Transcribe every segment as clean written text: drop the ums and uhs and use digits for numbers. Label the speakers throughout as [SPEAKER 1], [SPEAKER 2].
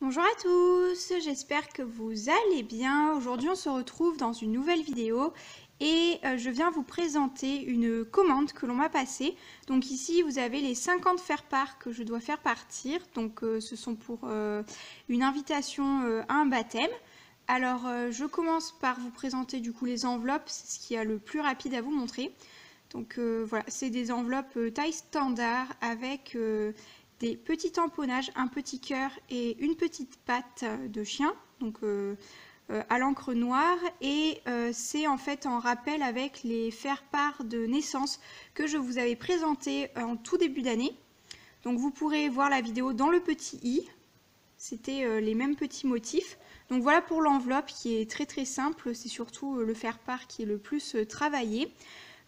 [SPEAKER 1] Bonjour à tous, j'espère que vous allez bien. Aujourd'hui on se retrouve dans une nouvelle vidéo et je viens vous présenter une commande que l'on m'a passée. Donc ici vous avez les 50 faire-part que je dois faire partir. Donc ce sont pour une invitation à un baptême. Alors je commence par vous présenter du coup les enveloppes, c'est ce qui est le plus rapide à vous montrer. Donc voilà, c'est des enveloppes taille standard avec des petits tamponnages, un petit cœur et une petite patte de chien, donc à l'encre noire, et c'est en fait en rappel avec les faire-part de naissance que je vous avais présenté en tout début d'année. Donc vous pourrez voir la vidéo dans le petit i, c'était les mêmes petits motifs. Donc voilà pour l'enveloppe qui est très simple, c'est surtout le faire-part qui est le plus travaillé.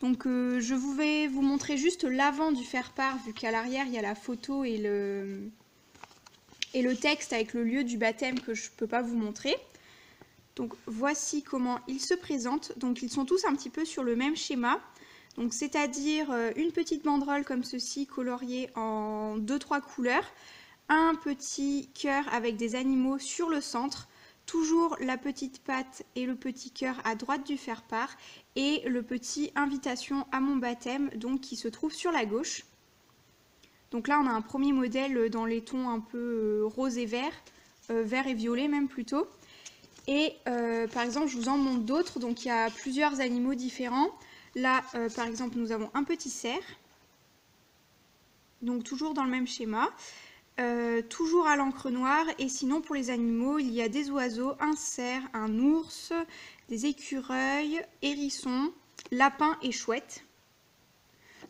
[SPEAKER 1] Donc je vais vous montrer juste l'avant du faire-part, vu qu'à l'arrière il y a la photo et le texte avec le lieu du baptême que je ne peux pas vous montrer. Donc voici comment ils se présentent. Donc ils sont tous un petit peu sur le même schéma. Donc c'est-à-dire une petite banderole comme ceci, coloriée en 2-3 couleurs, un petit cœur avec des animaux sur le centre, toujours la petite patte et le petit cœur à droite du faire-part et le petit invitation à mon baptême donc qui se trouve sur la gauche. Donc là on a un premier modèle dans les tons un peu rose et vert, vert et violet même plutôt. Et par exemple je vous en montre d'autres, donc il y a plusieurs animaux différents. Là par exemple nous avons un petit cerf, donc toujours dans le même schéma. Toujours à l'encre noire, et sinon pour les animaux il y a des oiseaux, un cerf, un ours, des écureuils, hérissons, lapins et chouettes.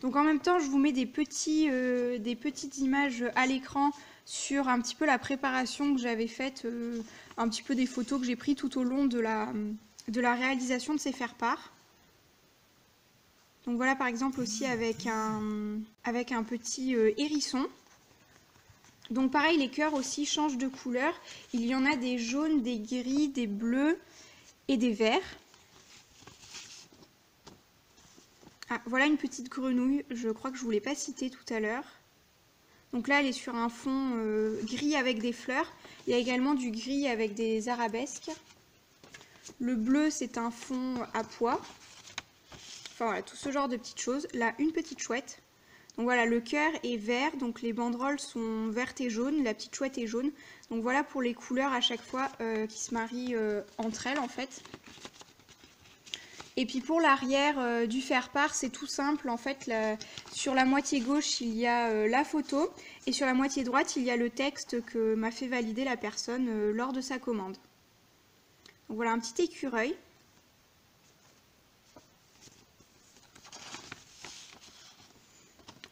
[SPEAKER 1] Donc en même temps je vous mets des petites images à l'écran sur un petit peu la préparation que j'avais faite, un petit peu des photos que j'ai prises tout au long de la réalisation de ces faire-part. Donc voilà par exemple aussi avec un petit hérisson. Donc pareil, les cœurs aussi changent de couleur. Il y en a des jaunes, des gris, des bleus et des verts. Ah, voilà une petite grenouille, je crois que je ne vous l'ai pas citée tout à l'heure. Donc là, elle est sur un fond gris avec des fleurs. Il y a également du gris avec des arabesques. Le bleu, c'est un fond à pois. Enfin voilà, tout ce genre de petites choses. Là, une petite chouette. Donc voilà, le cœur est vert, donc les banderoles sont vertes et jaunes, la petite chouette est jaune. Donc voilà pour les couleurs à chaque fois qui se marient entre elles en fait. Et puis pour l'arrière du faire-part, c'est tout simple en fait. Sur la moitié gauche, il y a la photo et sur la moitié droite, il y a le texte que m'a fait valider la personne lors de sa commande. Donc voilà un petit écureuil.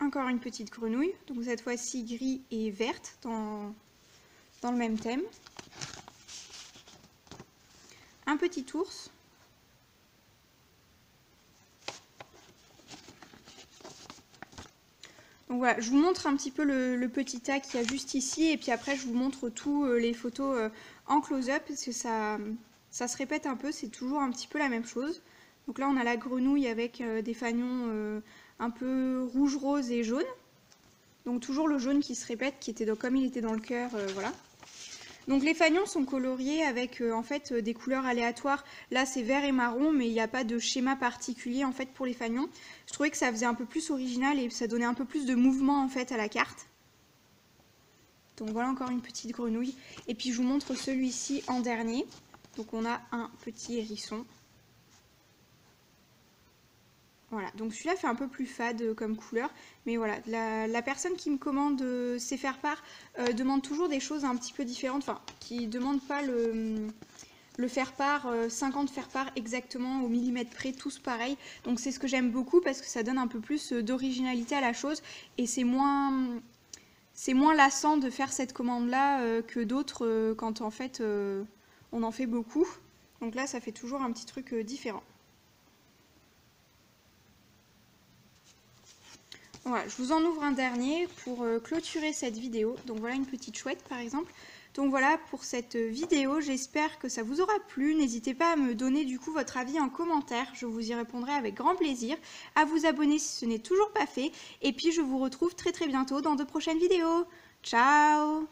[SPEAKER 1] Encore une petite grenouille, donc cette fois-ci gris et verte dans le même thème. Un petit ours. Donc voilà, je vous montre un petit peu le petit tas qu'il y a juste ici et puis après je vous montre tous les photos en close-up parce que ça se répète un peu, c'est toujours un petit peu la même chose. Donc là on a la grenouille avec des fanions un peu rouge, rose et jaune. Donc toujours le jaune qui se répète, qui était comme il était dans le cœur, voilà. Donc les fanions sont coloriés avec en fait des couleurs aléatoires. Là c'est vert et marron, mais il n'y a pas de schéma particulier en fait pour les fanions. Je trouvais que ça faisait un peu plus original et ça donnait un peu plus de mouvement en fait à la carte. Donc voilà encore une petite grenouille. Et puis je vous montre celui-ci en dernier. Donc on a un petit hérisson. Voilà, donc celui-là fait un peu plus fade comme couleur, mais voilà, la personne qui me commande ces faire-part demande toujours des choses un petit peu différentes, enfin, qui ne demande pas le faire-part, 50 faire-part exactement au millimètre près, tous pareils. Donc c'est ce que j'aime beaucoup parce que ça donne un peu plus d'originalité à la chose et c'est moins lassant de faire cette commande-là que d'autres quand en fait on en fait beaucoup. Donc là, ça fait toujours un petit truc différent. Voilà, je vous en ouvre un dernier pour clôturer cette vidéo. Donc voilà une petite chouette par exemple. Donc voilà pour cette vidéo, j'espère que ça vous aura plu. N'hésitez pas à me donner du coup votre avis en commentaire, je vous y répondrai avec grand plaisir. À vous abonner si ce n'est toujours pas fait. Et puis je vous retrouve très bientôt dans de prochaines vidéos. Ciao!